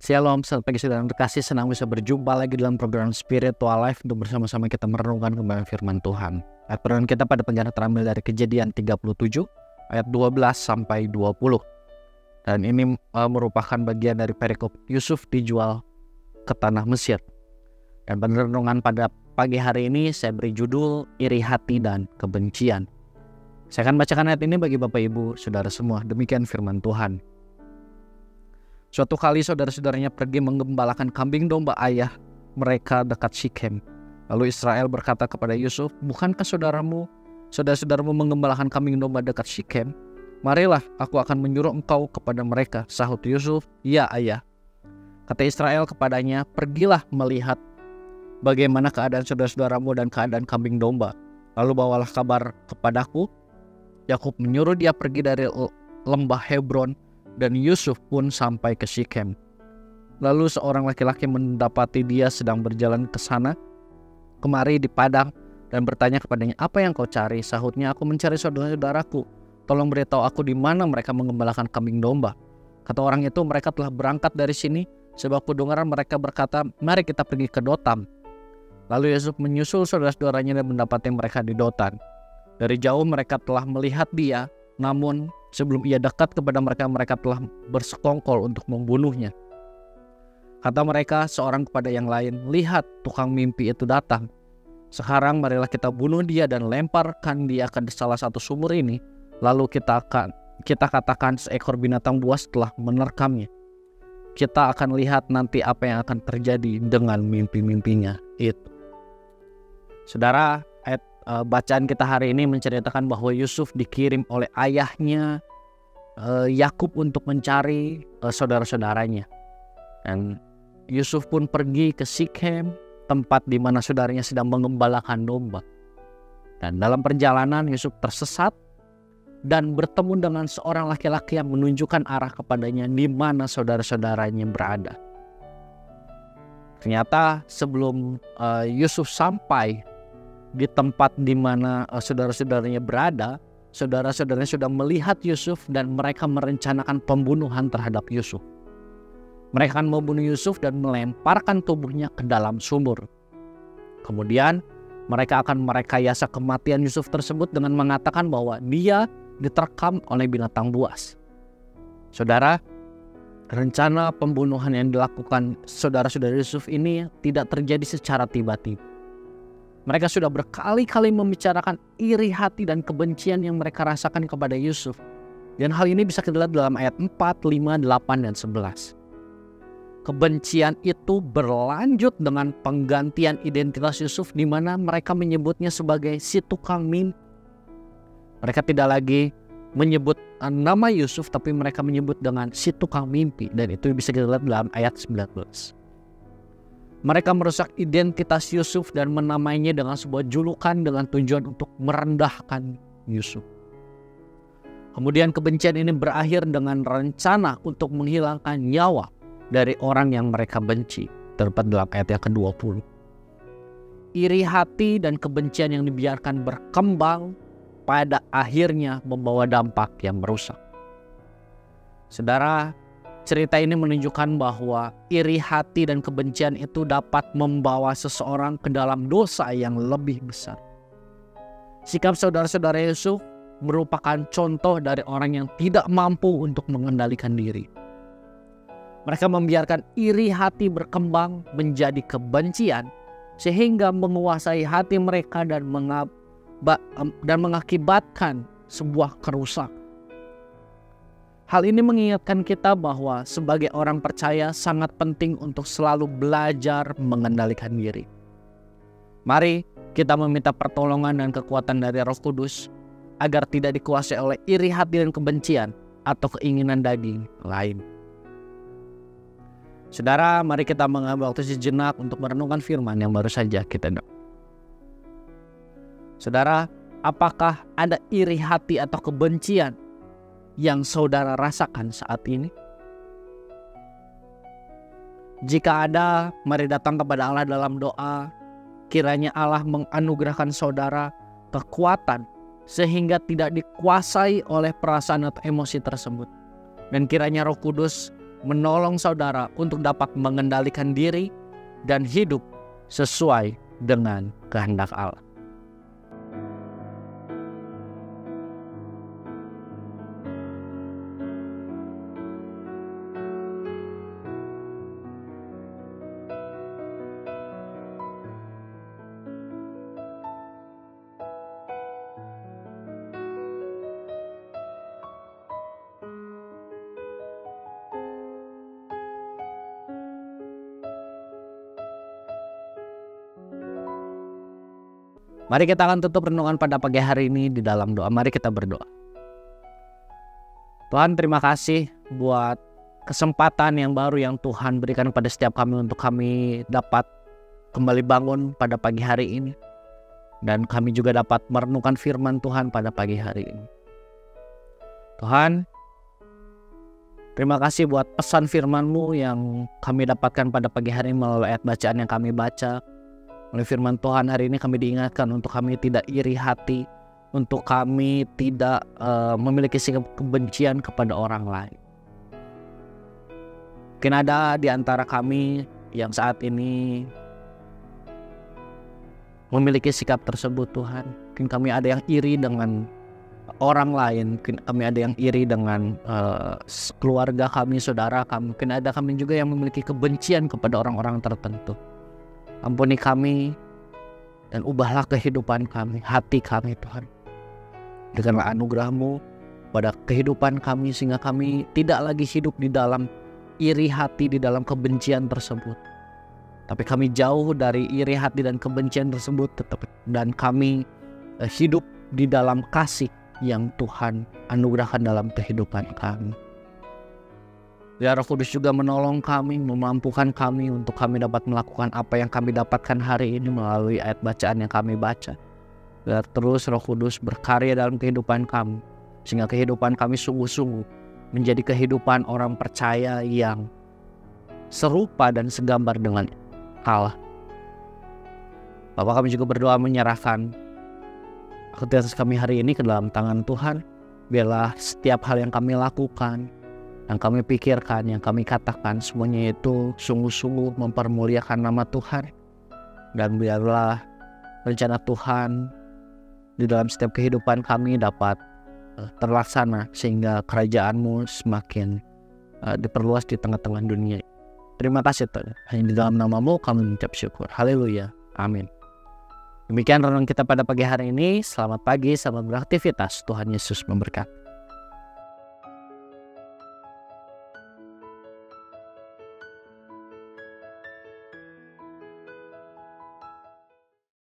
Shalom, selamat pagi saudara terkasih, senang bisa berjumpa lagi dalam program Spiritual Life untuk bersama-sama kita merenungkan kembali firman Tuhan. Ayat perenungan kita pada penjara terambil dari Kejadian 37 ayat 12 sampai 20. Dan ini merupakan bagian dari perikop Yusuf dijual ke tanah Mesir. Dan perenungan pada pagi hari ini saya beri judul Iri Hati dan Kebencian. Saya akan bacakan ayat ini bagi Bapak Ibu Saudara semua. Demikian firman Tuhan. Suatu kali saudara-saudaranya pergi menggembalakan kambing domba ayah mereka dekat Syikhem. Lalu Israel berkata kepada Yusuf, "Bukankah saudara-saudaramu menggembalakan kambing domba dekat Syikhem? Marilah, aku akan menyuruh engkau kepada mereka." Sahut Yusuf, "Ya ayah." Kata Israel kepadanya, "Pergilah melihat bagaimana keadaan saudara-saudaramu dan keadaan kambing domba. Lalu bawalah kabar kepadaku." Yakub menyuruh dia pergi dari lembah Hebron, dan Yusuf pun sampai ke Syikhem. Lalu seorang laki-laki mendapati dia sedang berjalan ke sana kemari di padang dan bertanya kepadanya, "Apa yang kau cari?" Sahutnya, "Aku mencari saudara-saudaraku. Tolong beritahu aku di mana mereka menggembalakan kambing domba." Kata orang itu, "Mereka telah berangkat dari sini, sebab kudengar mereka berkata, 'Mari kita pergi ke Dotan.'" Lalu Yusuf menyusul saudara-saudaranya dan mendapati mereka di Dotan. Dari jauh mereka telah melihat dia, namun sebelum ia dekat kepada mereka, mereka telah bersekongkol untuk membunuhnya. Kata mereka seorang kepada yang lain, "Lihat, tukang mimpi itu datang. Sekarang marilah kita bunuh dia dan lemparkan dia ke salah satu sumur ini. Lalu kita katakan seekor binatang buas telah menerkamnya. Kita akan lihat nanti apa yang akan terjadi dengan mimpi-mimpinya itu." Saudara, bacaan kita hari ini menceritakan bahwa Yusuf dikirim oleh ayahnya Yakub untuk mencari saudara-saudaranya. Dan Yusuf pun pergi ke Syikhem, tempat di mana saudaranya sedang mengembalakan domba. Dan dalam perjalanan Yusuf tersesat dan bertemu dengan seorang laki-laki yang menunjukkan arah kepadanya di mana saudara-saudaranya berada. Ternyata sebelum Yusuf sampai di tempat di mana saudara-saudaranya berada, saudara-saudaranya sudah melihat Yusuf dan mereka merencanakan pembunuhan terhadap Yusuf. Mereka akan membunuh Yusuf dan melemparkan tubuhnya ke dalam sumur. Kemudian mereka akan merekayasa kematian Yusuf tersebut dengan mengatakan bahwa dia diterkam oleh binatang buas. Saudara, rencana pembunuhan yang dilakukan saudara-saudara Yusuf ini tidak terjadi secara tiba-tiba. Mereka sudah berkali-kali membicarakan iri hati dan kebencian yang mereka rasakan kepada Yusuf. Dan hal ini bisa kita lihat dalam ayat 4, 5, 8, dan 11. Kebencian itu berlanjut dengan penggantian identitas Yusuf di mana mereka menyebutnya sebagai si tukang mimpi. Mereka tidak lagi menyebut nama Yusuf, tapi mereka menyebut dengan si tukang mimpi. Dan itu bisa kita lihat dalam ayat 19. Mereka merusak identitas Yusuf dan menamainya dengan sebuah julukan dengan tujuan untuk merendahkan Yusuf. Kemudian kebencian ini berakhir dengan rencana untuk menghilangkan nyawa dari orang yang mereka benci. Terdapat dalam ayat yang ke-20. Iri hati dan kebencian yang dibiarkan berkembang pada akhirnya membawa dampak yang merusak. Saudara, cerita ini menunjukkan bahwa iri hati dan kebencian itu dapat membawa seseorang ke dalam dosa yang lebih besar. Sikap saudara-saudara Yusuf merupakan contoh dari orang yang tidak mampu untuk mengendalikan diri. Mereka membiarkan iri hati berkembang menjadi kebencian sehingga menguasai hati mereka dan mengakibatkan sebuah kerusakan. Hal ini mengingatkan kita bahwa sebagai orang percaya sangat penting untuk selalu belajar mengendalikan diri. Mari kita meminta pertolongan dan kekuatan dari Roh Kudus agar tidak dikuasai oleh iri hati dan kebencian atau keinginan daging lain. Saudara, mari kita mengambil waktu sejenak untuk merenungkan firman yang baru saja kita dengar. Saudara, apakah ada iri hati atau kebencian yang saudara rasakan saat ini? Jika ada, mari datang kepada Allah dalam doa. Kiranya Allah menganugerahkan saudara kekuatan sehingga tidak dikuasai oleh perasaan atau emosi tersebut. Dan kiranya Roh Kudus menolong saudara untuk dapat mengendalikan diri dan hidup sesuai dengan kehendak Allah. Mari kita akan tutup renungan pada pagi hari ini di dalam doa. Mari kita berdoa. Tuhan, terima kasih buat kesempatan yang baru yang Tuhan berikan pada setiap kami untuk kami dapat kembali bangun pada pagi hari ini. Dan kami juga dapat merenungkan firman Tuhan pada pagi hari ini. Tuhan, terima kasih buat pesan firman-Mu yang kami dapatkan pada pagi hari ini melalui ayat bacaan yang kami baca. Oleh firman Tuhan hari ini kami diingatkan untuk kami tidak iri hati, untuk kami tidak memiliki sikap kebencian kepada orang lain. Mungkin ada di antara kami yang saat ini memiliki sikap tersebut Tuhan. Mungkin kami ada yang iri dengan orang lain, mungkin kami ada yang iri dengan keluarga kami, saudara kami. Mungkin ada kami juga yang memiliki kebencian kepada orang-orang tertentu. Ampuni kami dan ubahlah kehidupan kami, hati kami Tuhan. Berikanlah anugerah-Mu pada kehidupan kami sehingga kami tidak lagi hidup di dalam iri hati, di dalam kebencian tersebut. Tapi kami jauh dari iri hati dan kebencian tersebut dan kami hidup di dalam kasih yang Tuhan anugerahkan dalam kehidupan kami. Biar Roh Kudus juga menolong kami, memampukan kami untuk kami dapat melakukan apa yang kami dapatkan hari ini melalui ayat bacaan yang kami baca. Biar terus Roh Kudus berkarya dalam kehidupan kami, sehingga kehidupan kami sungguh-sungguh menjadi kehidupan orang percaya yang serupa dan segambar dengan Allah. Bapak, kami juga berdoa menyerahkan aktivitas kami hari ini ke dalam tangan Tuhan. Biarlah setiap hal yang kami lakukan, yang kami pikirkan, yang kami katakan, semuanya itu sungguh-sungguh mempermuliakan nama Tuhan. Dan biarlah rencana Tuhan di dalam setiap kehidupan kami dapat terlaksana, sehingga kerajaan-Mu semakin diperluas di tengah-tengah dunia. Terima kasih Tuhan. Hanya di dalam nama-Mu kami mengucap syukur. Haleluya. Amin. Demikian renungan kita pada pagi hari ini. Selamat pagi, selamat beraktivitas. Tuhan Yesus memberkati.